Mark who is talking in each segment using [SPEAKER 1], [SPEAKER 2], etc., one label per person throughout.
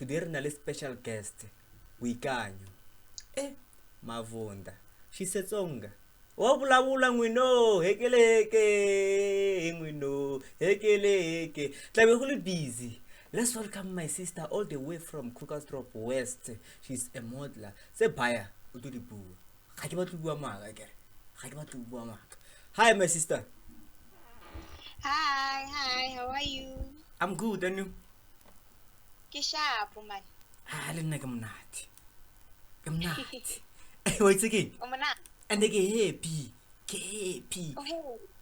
[SPEAKER 1] Today we have a special guest, Boikanyo Mavunda. She said songa. Wabula ngwino hekeleke ngwino hekeleke. Tlabe hole busy. Let's welcome my sister all the way from Krugersdorp West. She's a modeler. Say baya utu di bu. Ga ke batla bua maka ke. Ga ke batla bua maka. Hi my sister.
[SPEAKER 2] Hi, how are you?
[SPEAKER 1] I'm good and you?
[SPEAKER 2] Ke sharp man.
[SPEAKER 1] Le nna ke monate. Ke monate. Wait again.
[SPEAKER 2] O mona.
[SPEAKER 1] And they get happy. Get happy.
[SPEAKER 2] Oh hey.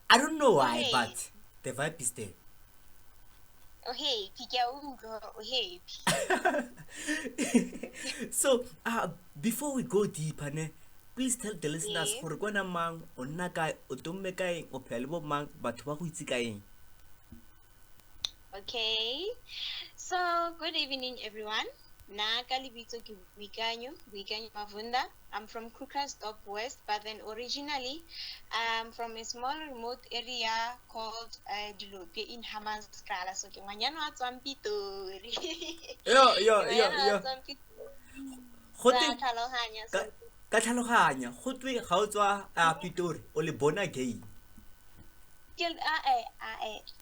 [SPEAKER 1] I don't know why,
[SPEAKER 2] hey.
[SPEAKER 1] but the vibe is there.
[SPEAKER 2] Oh hey, ke utlwa oh hey.
[SPEAKER 1] So, before we go deeper, please tell the listeners
[SPEAKER 2] Yeah.
[SPEAKER 1] gore kwana mang o nna kae o tomme kae o phela le bo mang batho ba go itse kaeng.
[SPEAKER 2] Okay. So, good evening everyone. Na ka lebitso ke Boikanyo Mavunda. I'm from Krugersdorp West, but then originally I'm from a small remote area called Dilope in Hammanskraal. So ke ngwanyana wa tswang Pitori.
[SPEAKER 1] Yo. Gote
[SPEAKER 2] Tlhalohanya, so
[SPEAKER 1] ka tlhaloganya gotwe ga o tswa Pitori o le bona again.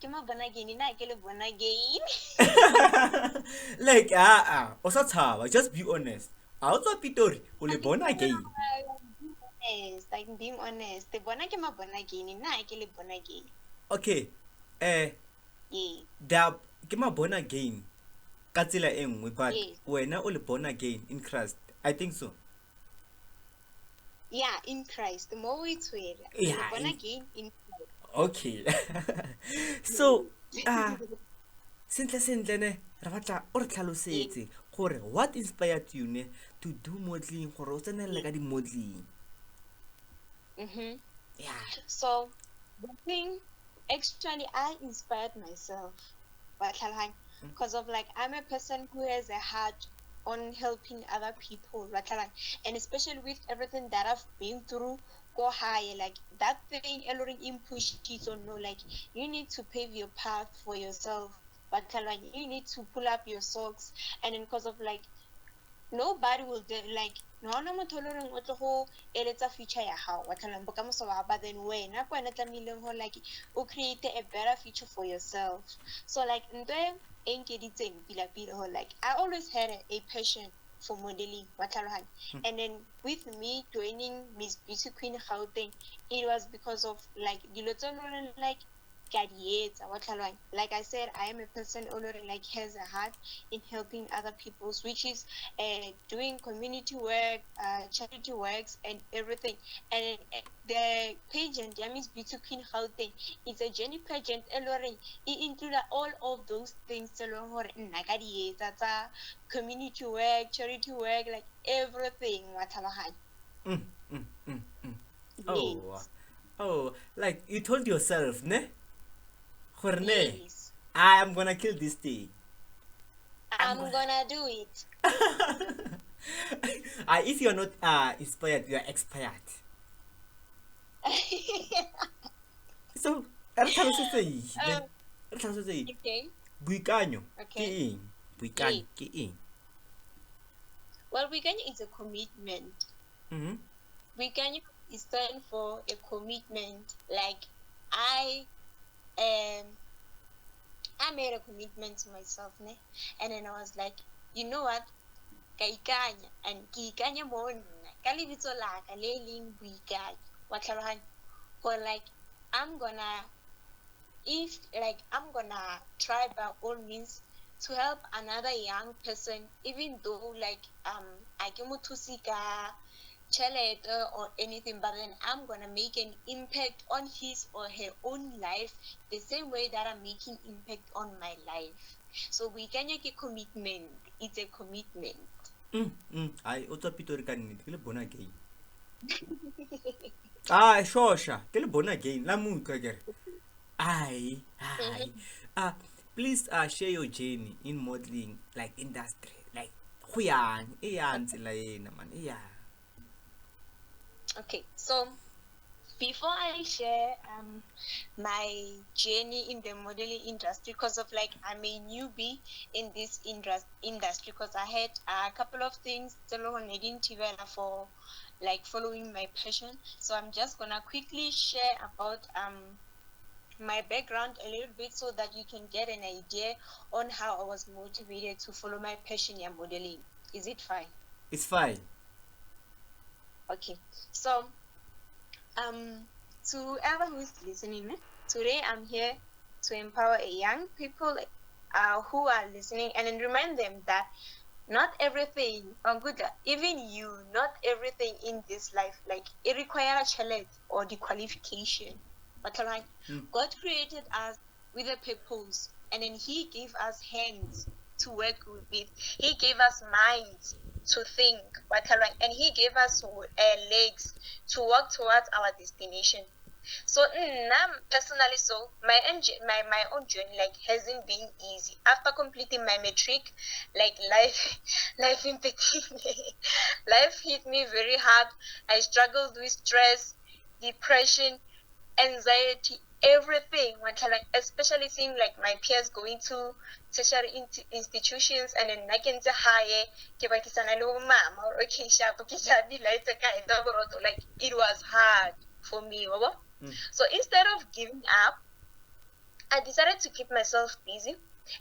[SPEAKER 2] ke ma bona again na ke le bona again.
[SPEAKER 1] Like o sa tshaba, just be honest. A o tswa Pitori o le bona again.
[SPEAKER 2] Honest, like being honest. The bona ke ma bona again na ke le bona again.
[SPEAKER 1] Okay.
[SPEAKER 2] Yeah.
[SPEAKER 1] Da ke ma bona again. Ka tsela e nngwe but
[SPEAKER 2] Yes.
[SPEAKER 1] wena o le bona again in Christ. I think so.
[SPEAKER 2] Yeah, in Christ. The more we swear.
[SPEAKER 1] Yeah,
[SPEAKER 2] Born
[SPEAKER 1] in-
[SPEAKER 2] again in Christ.
[SPEAKER 1] Okay. So sentle ne ra batla o re tlhalosetse gore what inspired you to do modeling gore o tsenelle ka di modeling.
[SPEAKER 2] Mm-hmm.
[SPEAKER 1] Yeah.
[SPEAKER 2] So the thing, actually, I inspired myself, because of like I'm a person who has a heart on helping other people, and especially with everything that I've been through. Go higher, like that thing, alluring in push it or no, like you need to pave your path for yourself, but you need to pull up your socks, and then because of like nobody will do like no mo tholoreng o tlo go eletsa future ya hao wa tlhalang bokamoso ba but then wena kwa na tlamileng ho like o create a better future for yourself. So like ntwe enkeditseng pila ho like I always had a passion for modeling wa tlhalohanya. And then with me joining Miss Beauty Queen Gauteng, it was because of like dilo tse like like I said, I am a person already like has a heart in helping other people, which is doing community work, charity works, and everything. And the pageant, Miss Beauty Queen Gauteng, it's a journey pageant. It includes all of those things. Community work, charity work, like everything.
[SPEAKER 1] Oh, like you told yourself, ne?
[SPEAKER 2] Yes.
[SPEAKER 1] I am gonna kill this thing.
[SPEAKER 2] I'm gonna do it.
[SPEAKER 1] If you're not inspired, you are expired. So,
[SPEAKER 2] Okay.
[SPEAKER 1] Boikanyo ke
[SPEAKER 2] Okay.
[SPEAKER 1] eng? Boikanyo ke eng?
[SPEAKER 2] Well, Boikanyo is a commitment. Boikanyo is stand for a commitment. Like I made a commitment to myself, ne? And then I was like, you know what? Kaikanya and Kikanya Mona, Kalibito Laka, Lailing Boikanyo. What or like I'm gonna try by all means to help another young person, even though like I can to seek a challenge or anything, but then I'm gonna make an impact on his or her own life the same way that I'm making impact on my life. So we can make a commitment. It's a commitment.
[SPEAKER 1] I otsa Pitori ka nnete ke le bona again. Shosha ke le bona again la muka kere. Hi. Please share your journey in modeling like industry, like go yang e yang tsela ena man e yang.
[SPEAKER 2] Okay, so before I share my journey in the modeling industry, because of like I'm a newbie in this industry, because I had a couple of things for like following my passion. So I'm just gonna quickly share about my background a little bit so that you can get an idea on how I was motivated to follow my passion in modeling. Is it fine?
[SPEAKER 1] It's fine.
[SPEAKER 2] Okay. So to whoever who's listening, today I'm here to empower a young people who are listening and then remind them that not everything, good, even you, not everything in this life, like it requires challenge or the qualification. But like God created us with a purpose, and then He gave us hands to work with. He gave us minds to think, and He gave us legs to walk towards our destination. So personally, so my own journey like hasn't been easy. After completing my matric, like life life life hit me very hard. I struggled with stress, depression, anxiety, everything. Especially seeing like my peers going to tertiary institutions and then I can say higher mama or okay like it was hard for me. So instead of giving up, I decided to keep myself busy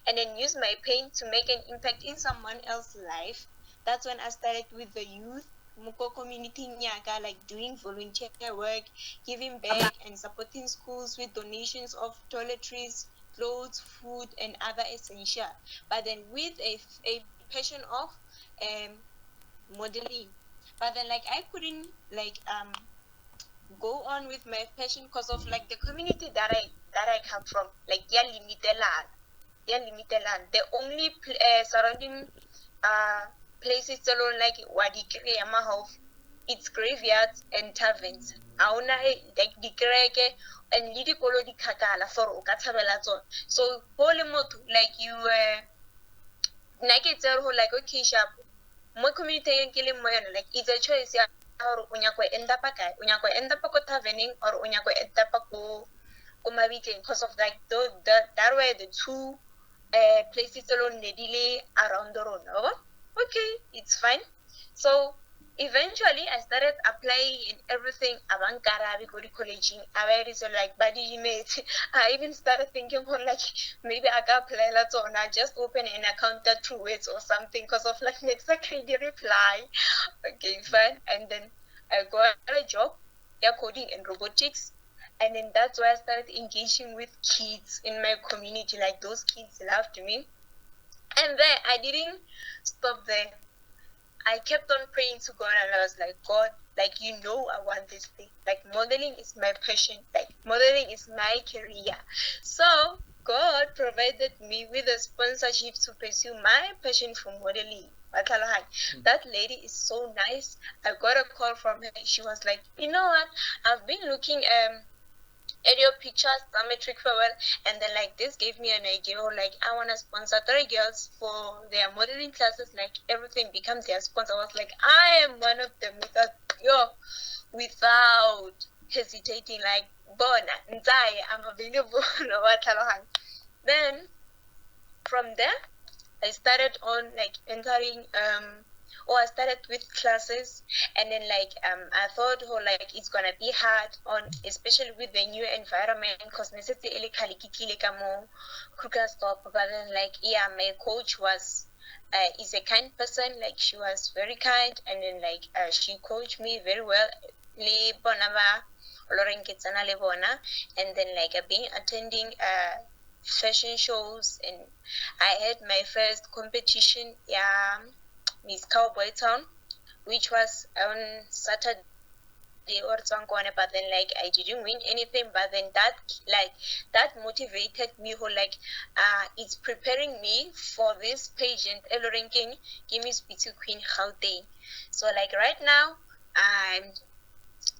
[SPEAKER 2] and then use my pain to make an impact in someone else's life. That's when I started with the youth Muko community Nyaga, like doing volunteer work, giving back and supporting schools with donations of toiletries, clothes, food, and other essential. But then with a passion of modeling. But then like I couldn't like go on with my passion because of like the community that I come from, like limited land. The only surrounding places alone like Wadikiri Yamahof, it's graveyards and taverns. Auna like dikereke and lidi kolo di kakala for okatabela zone. So holy motu like you naked like okay sharp. Mo community killing mo like it's a choice ya or unyako end up unyako end up ko taverning or unyako end up ko kumabike because of like that were the two places alone nedile around the road. Okay, it's fine. So eventually I started applying in everything avankara go to college in so like body mates. I even started thinking on like maybe I can apply lots or not just open an account that through it or something because of like exactly the reply. Okay, fine. And then I got a job, coding and robotics. And then that's why I started engaging with kids in my community. Like those kids loved me. And then I didn't stop there. I kept on praying to God and I was like, God, like you know I want this thing. Like modeling is my passion. Like modeling is my career. So God provided me with a sponsorship to pursue my passion for modeling. That lady is so nice. I got a call from her. She was like, you know what? I've been looking at your pictures, metric for well, and then like this gave me an idea. Like I want to sponsor 3 girls for their modeling classes. Like everything becomes their sponsor. I was like, I am one of them without hesitating. Like, Bona, I'm available. Then from there, I started on like entering I started with classes and then like I thought like it's gonna be hard on especially with the new environment because necessarily Krugersdorp, but then like my coach was is a kind person, like she was very kind and then like she coached me very well. And then like I've been attending fashion shows and I had my first competition, Miss Cowboy Town, which was on Saturday or something, but then like I didn't win anything, but then that motivated me who like it's preparing me for this pageant ranking Gimmy's Beauty Queen Gauteng. So like right now I'm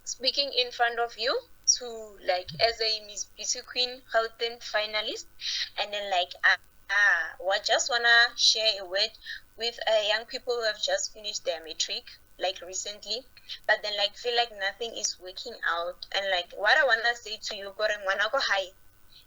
[SPEAKER 2] speaking in front of you to like as a Miss Beauty Queen Gauteng finalist, and then like I just wanna share a word with young people who have just finished their matric, like recently, but then like feel like nothing is working out. And like what I wanna say to you, Gore ngwana ko hae,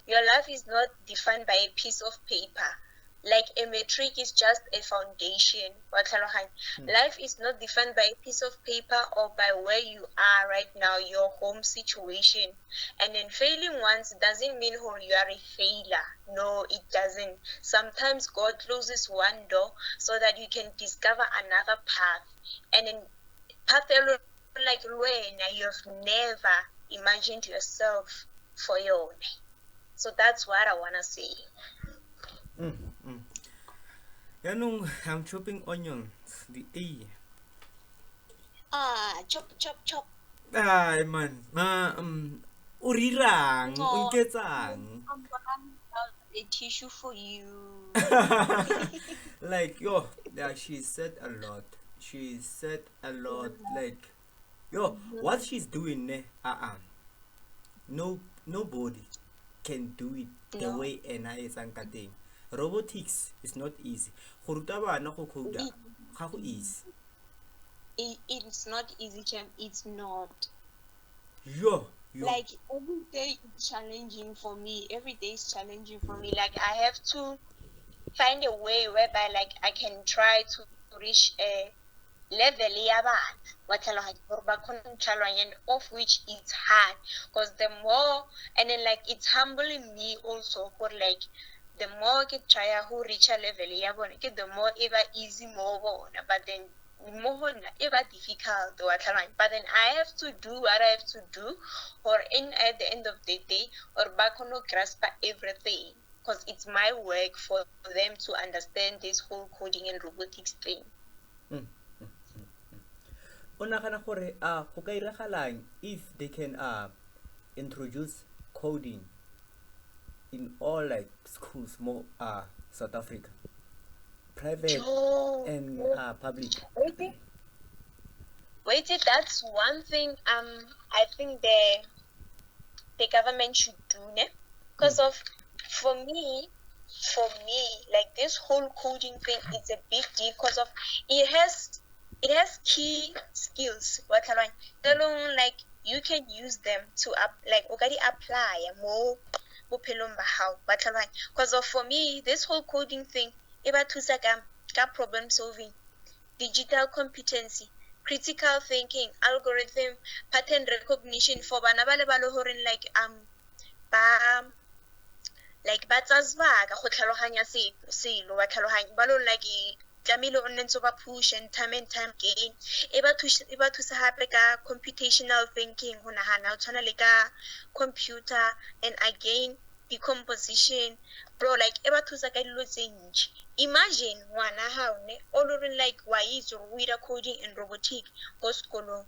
[SPEAKER 2] your life is not defined by a piece of paper. Like a metric is just a foundation. Life is not defined by a piece of paper or by where you are right now, your home situation. And then failing once doesn't mean you are a failure. No, it doesn't. Sometimes God closes one door so that you can discover another path. And then path like when you have never imagined yourself for your own. So that's what I wanna say.
[SPEAKER 1] I'm chopping onions. The A.
[SPEAKER 2] Chop, chop, chop.
[SPEAKER 1] Ay man, urirang,
[SPEAKER 2] No,
[SPEAKER 1] unketsang.
[SPEAKER 2] I'm gonna have a tissue for you.
[SPEAKER 1] Like yo, yeah, she said a lot. She said a lot. Like yo, what she's doing, nobody can do it the
[SPEAKER 2] No.
[SPEAKER 1] way ena e tsang ka teng. Robotics is not easy. Go ruta bana go coder ga go easy.
[SPEAKER 2] It's not easy, champ. It's not.
[SPEAKER 1] Yo.
[SPEAKER 2] Like every day is challenging for me. Every day is challenging for me. Like I have to find a way whereby like I can try to reach a level and of which it's hard because the more and then like it's humbling me also for like the more I try to reach a level the more ever easy more but then more ever difficult but then I have to do what I have to do or in at the end of the day or back on grasp everything because it's my work for them to understand this whole coding and robotics thing.
[SPEAKER 1] O nagana gore go ka iragalang if they can introduce coding in all like schools more South Africa, private and public.
[SPEAKER 2] Wait, that's one thing I think the government should do because of for me like this whole coding thing is a big deal because of it has key skills like you can use them to apply more because of for me this whole coding thing problem solving, digital competency, critical thinking, algorithm, pattern recognition for bana ba le ba le horeng like ba tsazbaka go tlhaloganya selo ba tlhaloganya ba lo like tlamehile o nne ntse ba push and time again e ba thusa hape ka computational thinking go nagana o tshwana le ka computer and again decomposition bro like e ba thusa ka dilo tse ntši. Imagine ngwana hao o loreng like wa itse go ira coding and robotic go sekolong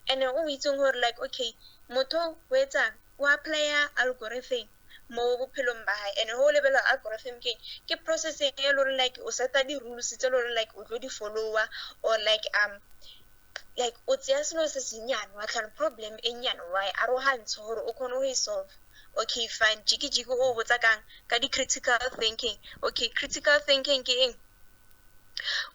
[SPEAKER 2] and o itseng gore like okay motho o etsang o applya algorithm mo bophelong ba hae and ho lebela algorithm ke processing e loreng like o seta di rules tse loreng like o tlo di follower or like o tseya selo se senyane wa tlhana problem e nyane wa e arogantsha gore o kgone go e solve. Okay fine jiki o botsa ka di critical thinking. Okay critical thinking ke eng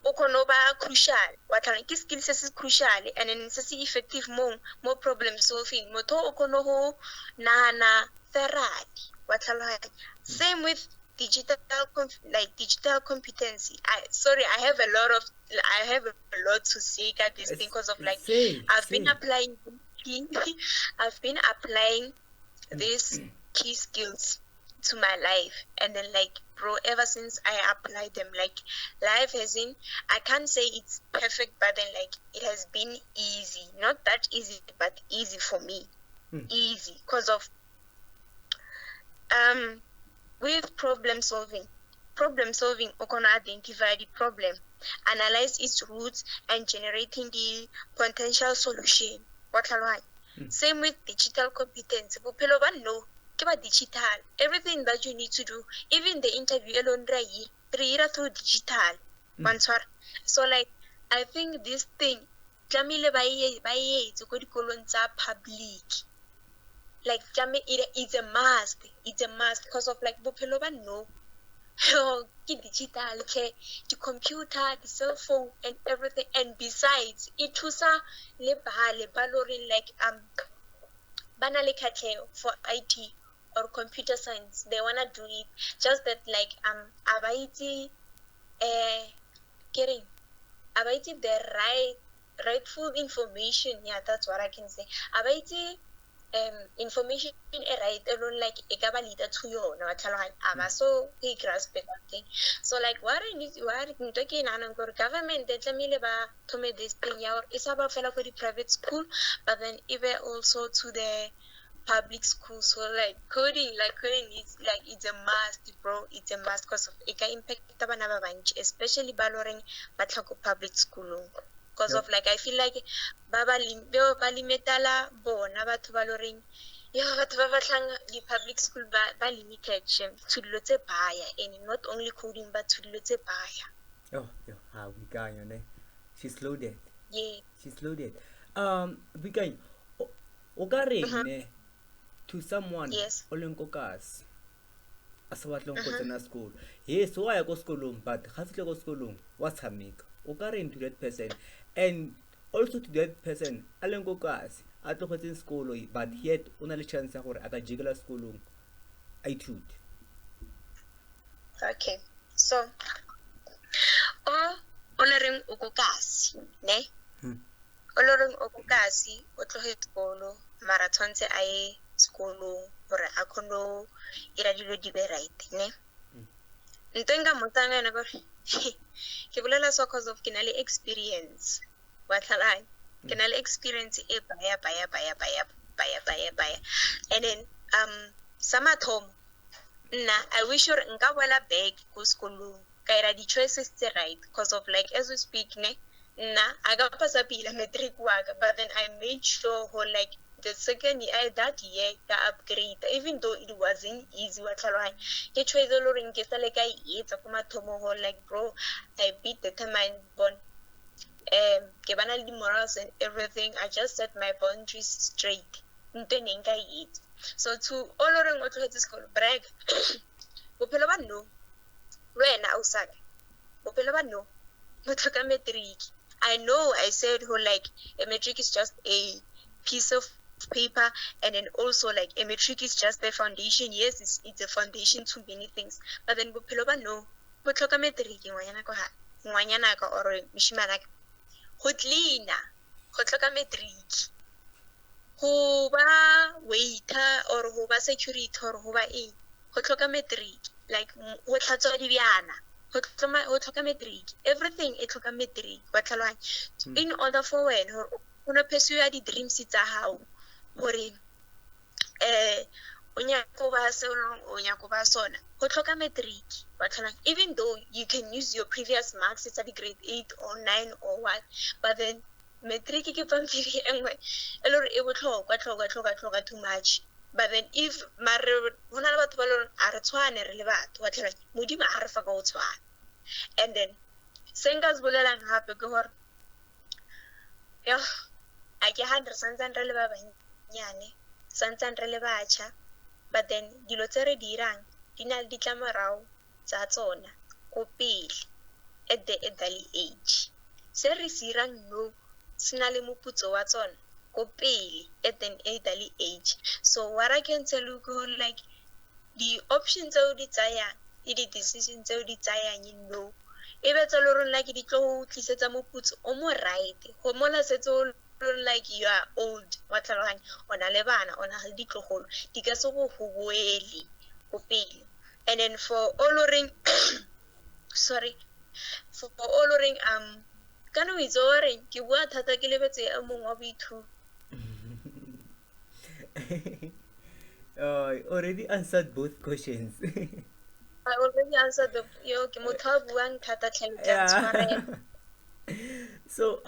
[SPEAKER 2] o kgone ba crucial wa tlhana ke skill se se crucial and then se se effective mo problem solving motho o kgone go nagana thoroughly wa tlhaloganya. Same with digital competency. I have a lot to say at this thing because of like I've been applying I've been applying these key skills to my life and then like bro ever since I applied them like life I can't say it's perfect but then like it has been easy, not that easy but easy for me. Easy because of with problem solving o gonna identify the problem, analyze its roots and generating the potential solution. Same with digital competence bophelo ba no ke ba digital, everything that you need to do even the interview alone re through digital. So like I think this thing tlamehile ba etse go dikolong tsa public like it's a must because of like bophelo ba no Digital, okay, the computer, the cell phone, and everything. And besides, it was a balorin like banale for IT or computer science. They wanna do it. Just that like abaiti getting abaiti the rightful information. Yeah, that's what I can say. Abaiti information right alone like e ka ba leader to yona wa tlhaloganya a ba so he grasp thing. So like what I need what ntwe ke nanang gore government e tlamehile ba thome this thing ya gore e sa ba fela ko di-private school but then even also to the public school. So like coding is like it's a must, bro. It's a must because of it can impact bana ba bantši, especially ba loreng ba tlhako public schoolong. Because of like I feel like ba limitala bona batho ba loreng batho ba batlang di-public school ba limited to dilo tse baya and not only coding but to dilo tse baya.
[SPEAKER 1] Boikanyo ne she's loaded.
[SPEAKER 2] Yeah.
[SPEAKER 1] She's loaded. Boikanyo o ka reng ne to someone
[SPEAKER 2] Yes.
[SPEAKER 1] o leng ko kasi a sa batleng go tsena sekolo yes wa ya ko sekolong but ga fitlhe ko sekolong wa tshameka o ka reng to that person and also to that person a leng ko kasi a tlogetseng sekolo but yet o na le chance ya gore a ka jikela sekolong a ithute.
[SPEAKER 2] Okay, so o le reng o ko kasi ne o le reng o ko kasi o tlogetse sekolo mara tshwanetse a ye sekolong gore a kgone go ira dilo di be right ne ntho nka motsang yona gore ke bolela so cause of ke na le experience wa tlhaloganya ke na le experience e baya and then sa mathomo nna I wish gore nka boela back ko sekolong ka ira di-choices tse right because of like as we speak ne nna a ka pasa pila matric wa ka but then I made sure ho like the second year that year ka upgrade even though it wasn't easy wa tlhaloganya ke choice lo reng ke sa le ka etsa ko mathomo ho like bro I be determined born ke bana le di-morals and everything I just set my boundaries straight ntwe neng ka etsa so to all o reng o tlogetse sekolo brag bophelo ba no le wena o saka bophelo ba no mo tlhoka matric. I know I said who like a matric is just a piece of paper and then also like a matric is just the foundation. Yes, it's a foundation to many things but then bophelo ba no bo tlhoka matric ngwanyana ka or mishimana ka go cleana go tlhoka matric go ba waiter or go ba security or go ba eng go tlhoka matric like go tlhatswa dibjana go tlhoka matric everything e tlhoka matric wa tlhaloganya in order for when o no pursue di-dreams tsa gago gore o nyaka ba se o nyaka ba sona go tlhoka matric wa tlhaloganya even though you can use your previous marks it's a grade 8 or 9 or what but then matric ke pampiri e nngwe e le gore e botlhokwa too much but then if mare go na le batho ba le a re tshwane re le batho wa tlhaloganya modimo a re fa ka go tshwana and then se nka se bolelang gape ke gore a ke ga re santsane re le ba bannyane santsane re le batšha but then dilo tse re di irang di na le ditlamorago tsa tsona ko pele at the early age se re se irang no se na le moputso wa tsona ko pele at an early age. So what I can tell you like the options tse o di tsayang le di-decision tse o di tsayang you know e be tse le gore like di tlo tlisetsa moputso o mo right go mola setse o like you are old wa tlhaloganya o na le bana o na le ditlogolo di ka se go go boele go pele and then for all ring sorry for all ring kana o itse gore ke bua thata ke lebetse a mongwe wa boithuti
[SPEAKER 1] I already answered both questions.
[SPEAKER 2] I already answered the ke motho a buang thata tlhelo
[SPEAKER 1] So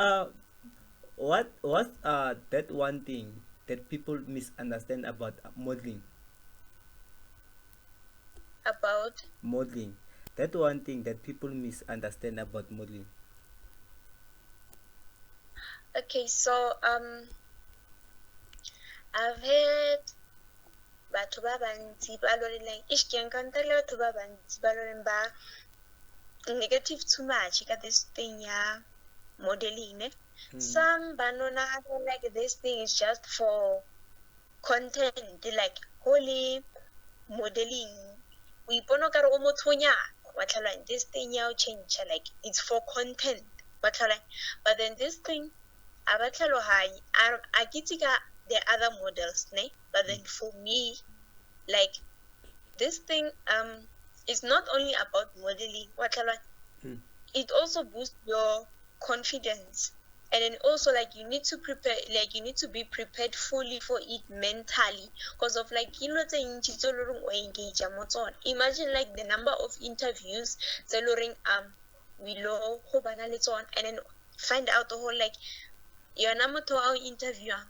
[SPEAKER 1] what's that one thing that people misunderstand about modeling?
[SPEAKER 2] About
[SPEAKER 1] Modeling. That one thing that people misunderstand about modeling.
[SPEAKER 2] okay, so I've heard batho ba bantsi ba lo like ish ke encounter le batho ba bantsi ba lo ba negative too much ka this thing ya modeling ne. Some ba nona like this thing is just for content, like holy modeling we ipona ka re o mothonyana wa tlhalwa this thing ya o change like it's for content wa tlhalwa but then this thing a ba tlhalohanye a kitse ka the other models ne but then for me like this thing is not only about modeling wa tlhalwa it also boosts your confidence and then also like you need to prepare like you need to be prepared fully for it mentally because of like imagine like the number of interviews we lo go bana le tsona and then find out the whole like yona motho a o interviewa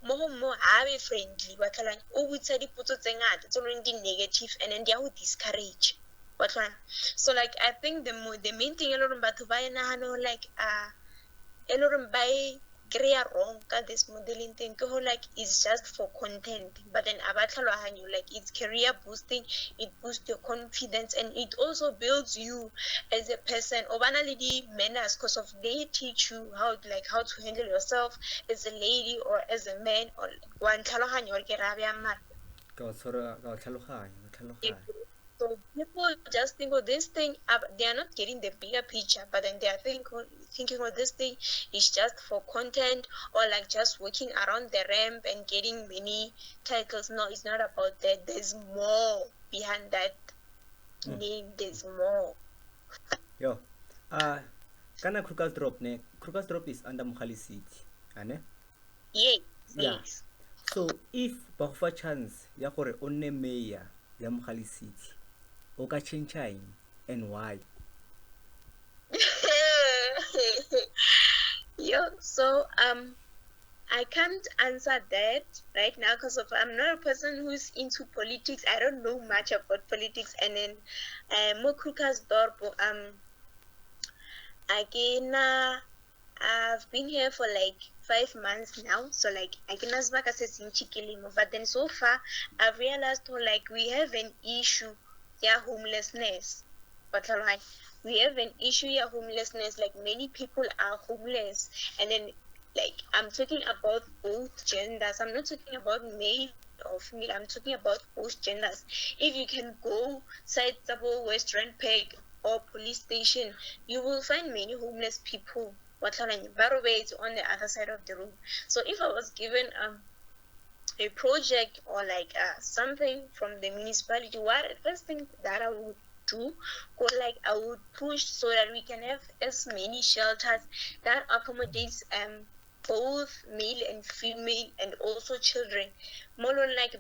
[SPEAKER 2] mo go mo ha be friendly wa tlhalanya o botsa dipotso tse ngata tse leng di-negative and then di a go discourage wa tlhalanya so like I think the main thing e le gore batho ba e nagana like e le gore ba e kry-a wrong ka this modeling thing ke go like it's just for content but then a ba tlhaloganye like it's career boosting, it boosts your confidence and it also builds you as a person o bana le di-manners because of they teach you how to handle yourself as a lady or as a man or wa ntlhaloganya gore ke ra bjang mara
[SPEAKER 1] ka tlhaloganya.
[SPEAKER 2] so people just think of this thing, they are not getting the bigger picture, but then they are thinking of this thing is just for content or like just walking around the ramp and getting many titles. No, it's not about that. There's more behind that name. There's more.
[SPEAKER 1] Yo, kana Krugersdorp ne? Krugersdorp is under Mohali City, ane?
[SPEAKER 2] Yes.
[SPEAKER 1] Yeah.
[SPEAKER 2] Yes.
[SPEAKER 1] So if ba go fa chance ya gore o nne mayor ya Mohali City, o ka change and why?
[SPEAKER 2] Yo, so I can't answer that right now because I'm not a person who's into politics. I don't know much about politics. And then mo Krugersdorp, I've been here for like 5 months now. So like I can ask back as but then so far I've realized like we have an issue, yeah, homelessness. But like we have an issue here, homelessness, like many people are homeless and then like I'm talking about both genders. I'm not talking about male or female, I'm talking about both genders. If you can go side Sabo, West Randpeg or police station, you will find many homeless people. Barrow is on the other side of the room. So if I was given a project or like something from the municipality, what first thing that I would do, or like I would push so that we can have as many shelters that accommodates both male and female and also children. More like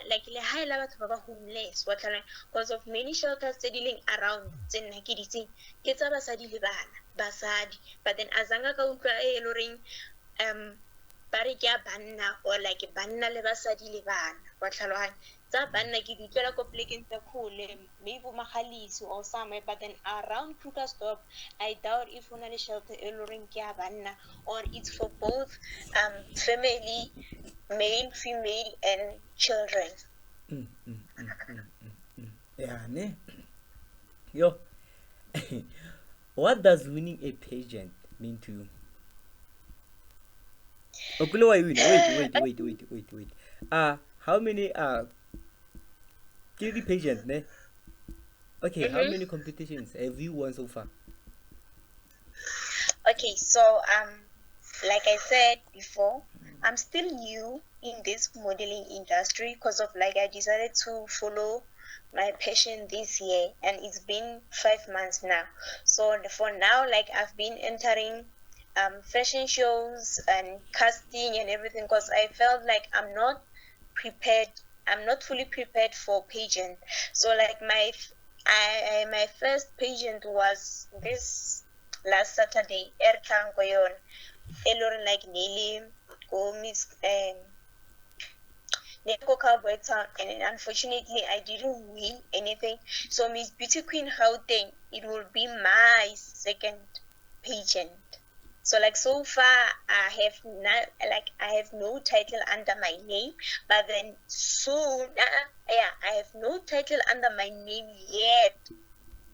[SPEAKER 2] like le high level to homeless because of many shelters dealing around ke tsa basadi le bana basadi but then azanga ka utlwa e loring ba re ke a banna or like banna le basadi le bana wa tlhaloganya tsa banna ke di utlwela ko plekeng tse kgole maybe Magalisi or somewhere but then around Krugersdorp I doubt if una le shelter e loring ke a banna or it's for both family, male, female and children.
[SPEAKER 1] Yeah, ne? Yo, what does winning a pageant mean to you? Wait. How many kitty pageants, ne? Okay, how many competitions have you won so far?
[SPEAKER 2] Okay, so like I said before, I'm still new in this modeling industry because of like I decided to follow my passion this year and it's been 5 months now. So for now, like I've been entering fashion shows and casting and everything because I felt like I'm not fully prepared for pageant. So like my first pageant was this last Saturday, Erkang Elor like Nili go Miss Neko Cowboy Town and then unfortunately I didn't win anything. So Miss Beauty Queen Gauteng, it will be my second pageant. So like so far I have no title under my name, but then soon I have no title under my name yet.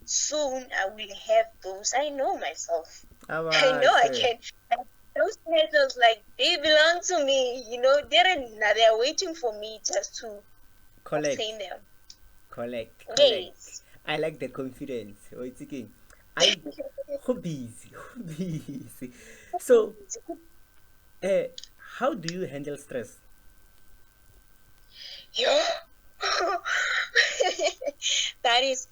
[SPEAKER 2] Soon I will have those. I know myself. I know I can. Like, those titles, like, they belong to me. They're waiting for me just to obtain them.
[SPEAKER 1] Collect.
[SPEAKER 2] Yes.
[SPEAKER 1] I like the confidence. Oh, it's again. I hobbies. Hobbies. So, uh, how do you handle stress?
[SPEAKER 2] Yeah. that is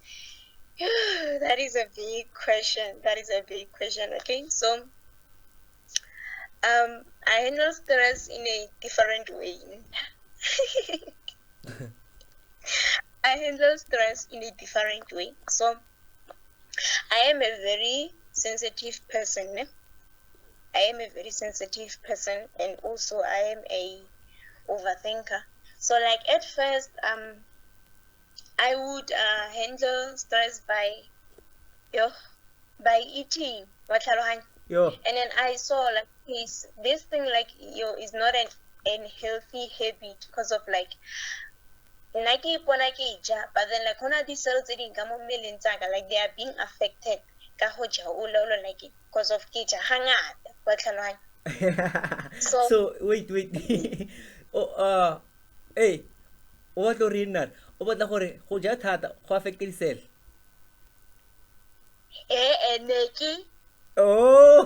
[SPEAKER 2] that is a big question. That is a big question. Okay, so I handle stress in a different way. I handle stress in a different way. So I am a very sensitive person. I am a very sensitive person, and also I am a overthinker. So like at first, I would handle stress yo by eating
[SPEAKER 1] Yo.
[SPEAKER 2] and then I saw like this thing like is not an unhealthy habit because of like nna ke ipona ke ja but then like hona di cells tse ding ka mo mmeleng tsaka like they are being affected ka ho ja o like because of ke ja hangata wa tlhaloganya. So
[SPEAKER 1] So wait. Oh, hey, o batla gore nna o batla gore go ja thata go affecte di-cell.
[SPEAKER 2] ne ke
[SPEAKER 1] Oh.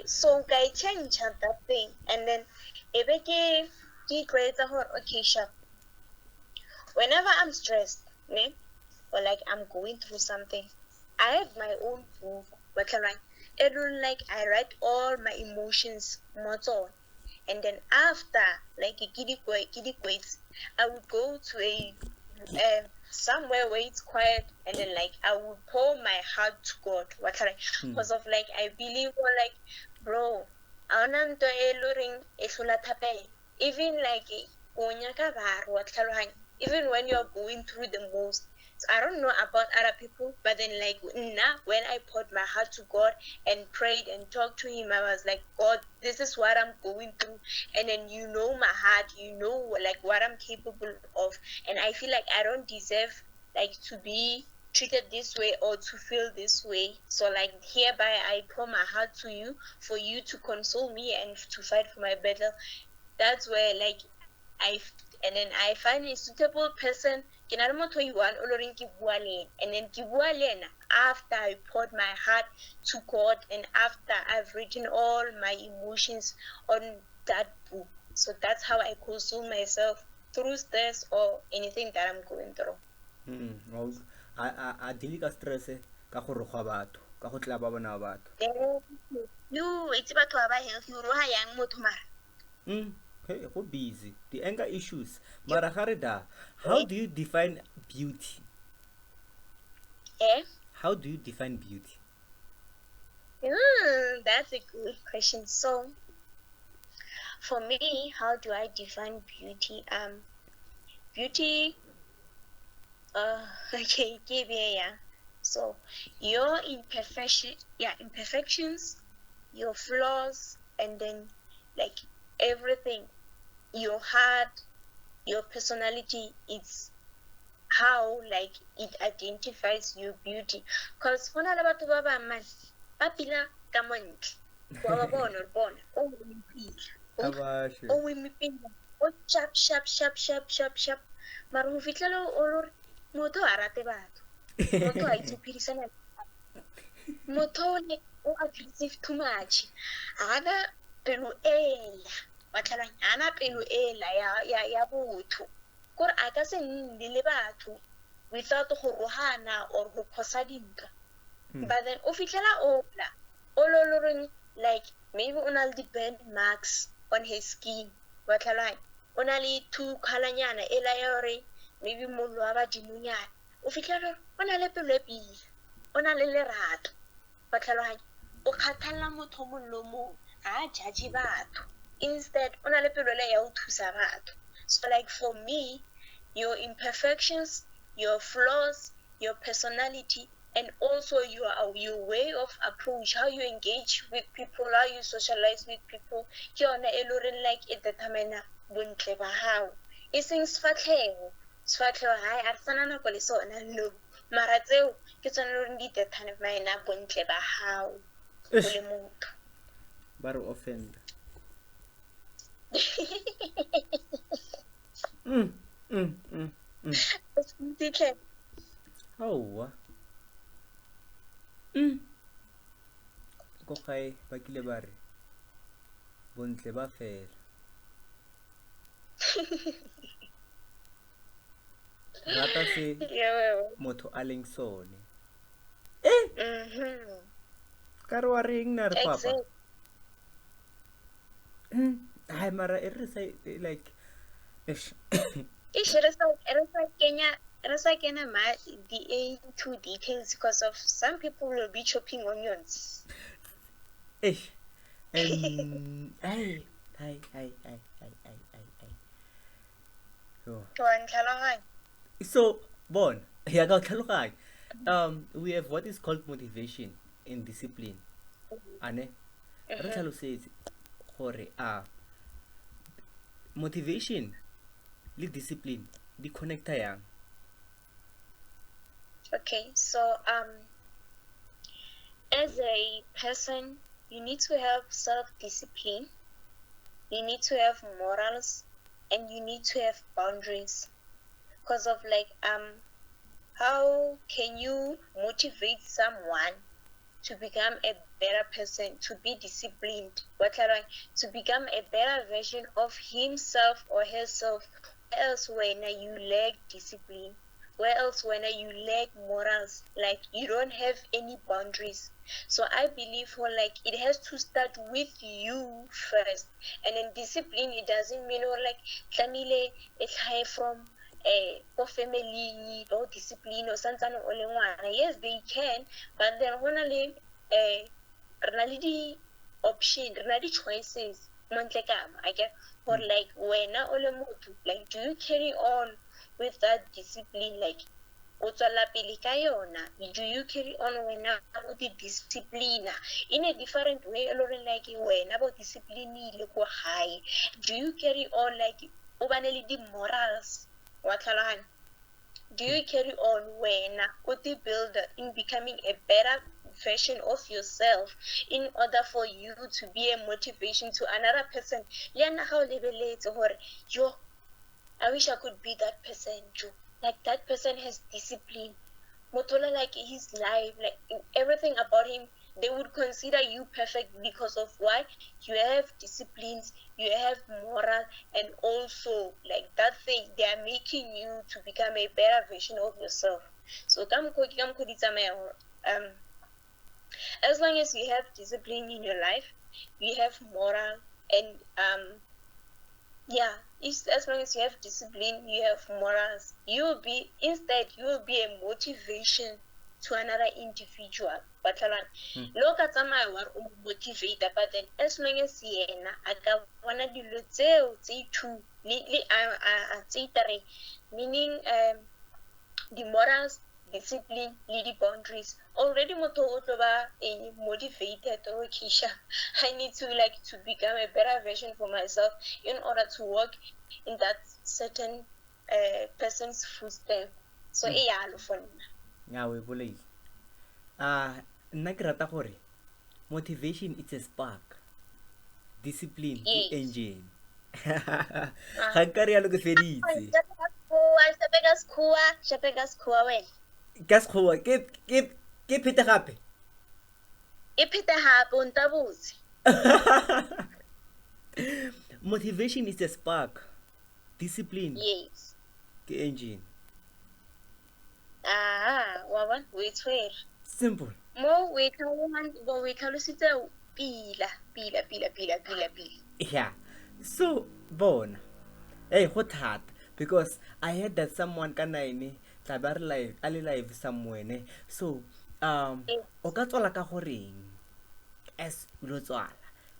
[SPEAKER 2] so nka e change that thing and then ebe ke itlwaetsa gore okay sharp whenever I'm stressed or like I'm going through something, I have my own book. But like I write all my emotions on. And then after like a kiddie quaits, I would go to a somewhere where it's quiet and then like I would pour my heart to God. Because of like I believe or like bro, even like even when you're going through the most. So I don't know about other people, but then like now when I poured my heart to God and prayed and talked to him, I was like, God, this is what I'm going through. And then you know my heart, you know like what I'm capable of. And I feel like I don't deserve like to be treated this way or to feel this way. So like hereby I pour my heart to you for you to console me and to fight for my battle. That's where like and then I find a suitable person ke na le motho one oloring ke bua le and then ke bua le ena after I poured my heart to God and after I've written all my emotions on that book. So that's how I console myself through stress or anything that I'm going through.
[SPEAKER 1] A dile ka stress ka go rogwa batho ka go tla ba bona batho.
[SPEAKER 2] It's batho ba ba healthy ro ha yang motho mara.
[SPEAKER 1] Hey, go busy. The anger issues. Mara Harida, how do you define beauty?
[SPEAKER 2] Eh?
[SPEAKER 1] How do you define beauty?
[SPEAKER 2] That's a good question. So, for me, how do I define beauty? Beauty. Okay, give me yeah. So, your imperfections, your flaws, and then like everything, your heart, your personality. It's how like it identifies your beauty. Cause when I about to baba man, papila kamontle. Wa bona o mipila o sharp mara go fitlhela o lore motho a rate batho motho a itse phedisana motho o aggressive too much ana pelo ela wa tlhalanya ana pelo ela ya botho kore a ka se nne le batho without go rohana or go khosa dintwa but then o fitlhela ola o loreng like maybe o na le di-burn marks on his skin wa tlhalanya o na le two colornyana e la ya gore maybe mollo wa badimonyana o fitlhela o na le pelo e pila o na le lerato wa tlhaloganya o kgathalela motho mollo mong a judge batho instead o na le pelo le ya o thusa batho. So like for me, your imperfections, your flaws, your personality, and also your way of approach, how you engage with people, how you socialize with people, ke yona e le goreng like e determina bontle ba gago, e seng sefatlhego. Sefatlhego hai a re sana nako le sona, no, mara tseo ke tsone le goreng di determina bontle ba gago o le motho.
[SPEAKER 1] ba re offend. Aowa. Ko gae ba kile ba re bontle ba fela. Rata se motho a leng sone. Ka re wa reng na re papa? Hai mara e re sa like
[SPEAKER 2] Ish, re sa kena into details because of some people will be chopping onions.
[SPEAKER 1] Eish. Ai. So, Bon, ya ka tlhaloganya. We have what is called motivation and discipline. Ane? Re tlhalosetse gore motivation le discipline di connecta yang?
[SPEAKER 2] Okay, so as a person, you need to have self-discipline, you need to have morals, and you need to have boundaries. Because of like how can you motivate someone to become a better person, to be disciplined, to become a better version of himself or herself? Where else when you lack discipline? Where else when you lack morals? Like you don't have any boundaries. So I believe for like it has to start with you first. And then discipline, it doesn't mean or like tlamile it high from for family or discipline or something or yes they can, but then only the option, the choices I get for like when like do you carry on with that discipline, like do you carry on when about the discipline in a different way like when about discipline high, do you carry on like the morals? Do you carry on when the builder in becoming a better version of yourself in order for you to be a motivation to another person? Yo, I wish I could be that person too. Like that person has discipline. Motola, like his life, like everything about him, they would consider you perfect because of why you have disciplines, you have moral, and also like that thing they are making you to become a better version of yourself. So as long as you have discipline in your life, you have moral, and as long as you have discipline, you have morals, you will be a motivation to another individual. But look at some motivate, but then as long as I got one of the two meaning the morals, discipline, the boundaries. Already motivated or Kisha. I need to become a better version for myself in order to walk in that certain person's footstep. So
[SPEAKER 1] Ya we bolei. Nna ke rata gore motivation it's a spark. Discipline ke engine. Ga nkare yalo ke feditse. Ka sekgowa ke phete gape.
[SPEAKER 2] E phete gape o ntabotse.
[SPEAKER 1] Motivation is a spark. Discipline ke engine.
[SPEAKER 2] We swear.
[SPEAKER 1] Simple.
[SPEAKER 2] Mo we tlhalositse pila.
[SPEAKER 1] Yeah. So, Bona. Hey, what hard? Because I heard that someone can tabar live, ali live somewhere, ne? So, o ka tswala ka goreng as lo tswala.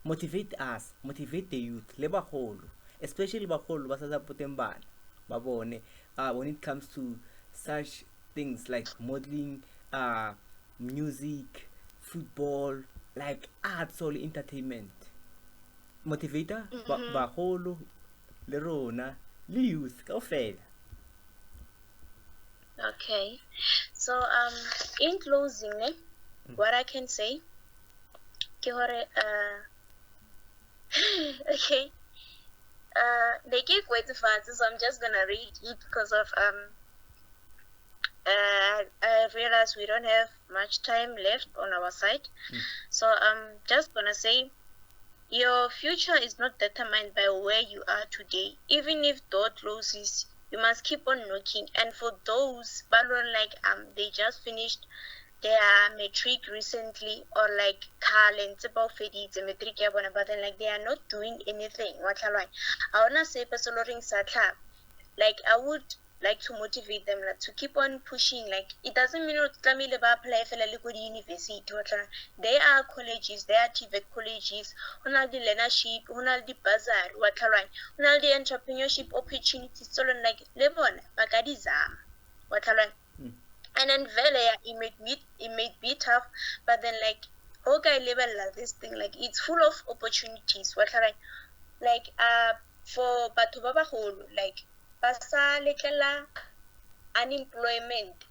[SPEAKER 1] Motivate us, motivate the youth, le bagolo, especially bagolo ba sa sapoteng bana ba bone when it comes to such things like modeling music, football, like arts or entertainment. Motivator
[SPEAKER 2] Mm-hmm.
[SPEAKER 1] bagolo le rona le youth kaofela.
[SPEAKER 2] Okay. So in closing, what I can say, ke hore, okay, they give way to fancy, so I'm just gonna read it because of I realize we don't have much time left on our side. So I'm just gonna say, your future is not determined by where you are today. Even if door closes, you must keep on knocking. And for those balon like they just finished their matric recently, or like talents about fedits matric ya bona, but then like they are not doing anything. What I wanna say personal satla, like I would like to motivate them, like, to keep on pushing. Like it doesn't mean tlamehile ba apply fela le ko di-university. There are colleges, there are TVET colleges, ho na le learnership, ho na le di-bursary, wa tlhaloganya, ho na le di-entrepreneurship opportunities tse leng like le bona ba ka di zama, wa tlhaloganya. And then vele it may be tough, but then like ho ka lebella this thing, like it's full of opportunities, wa tlhaloganya. Like for batho ba bagolo, like ba sa letlela unemployment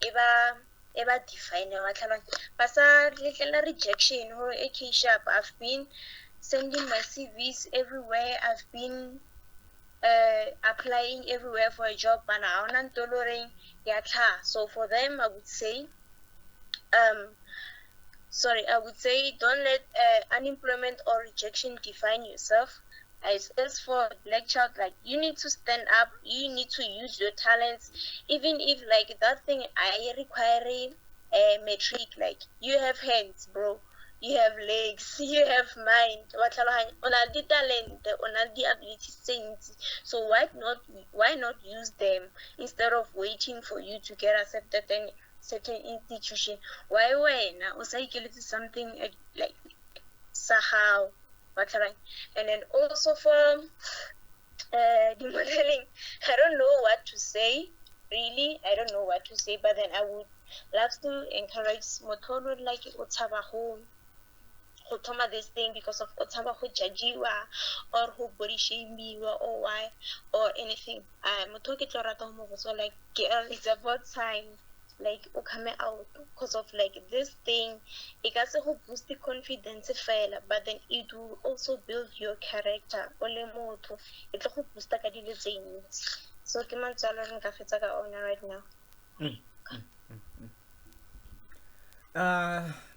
[SPEAKER 2] e ba define, wa tlhaloganya, ba sa letlela rejection ho AK sharp. I've been sending my CVs everywhere, I've been applying everywhere for a job, but now so for them I would say don't let unemployment or rejection define yourself. As for black child, like you need to stand up, you need to use your talents, even if like that thing I require a metric, like you have hands, bro, you have legs, you have mind, talent, abilities, so why not use them instead of waiting for you to get accepted in certain institution? Why when something like somehow, and then also for the modeling, I don't know what to say, really, I don't know what to say, but then I would love to encourage motho like otshaba ho thoma this thing because of otshaba ho judgiwa or ho body shamiwa or why or anything. Motho ke tlo rata ho mo botsa like, girl, it's about time like o come out, because of like this thing it ka se go boost the confidence fela, but then it will also build your character o le motho, e tlo go boosta ka dilo tse ntsi. So ke mantswalo re nka fetsa ka ona right now.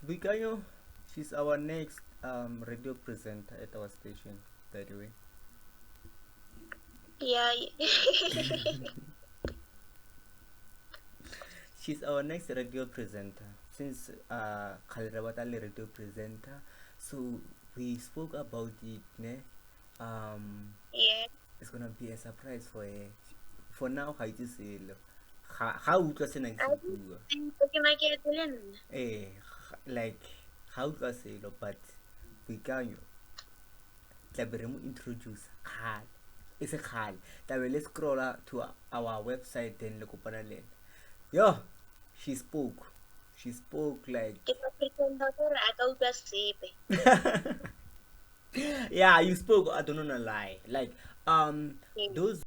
[SPEAKER 1] Boikanyo, she's our next radio presenter at our station, by the way.
[SPEAKER 2] Yeah.
[SPEAKER 1] She's our next radio presenter since Khalirabata radio presenter. So we spoke about it, ne?
[SPEAKER 2] Yeah.
[SPEAKER 1] It's gonna be a surprise for her. For now, how you say how utlwa sena ke se bua. Like how utlwa selo, but Boikanyo tla be re mo introduce khale. It's a khale. Let's scroll to our website then le kopana le. Yo, she spoke like yeah, you spoke, I don't know, lie, like those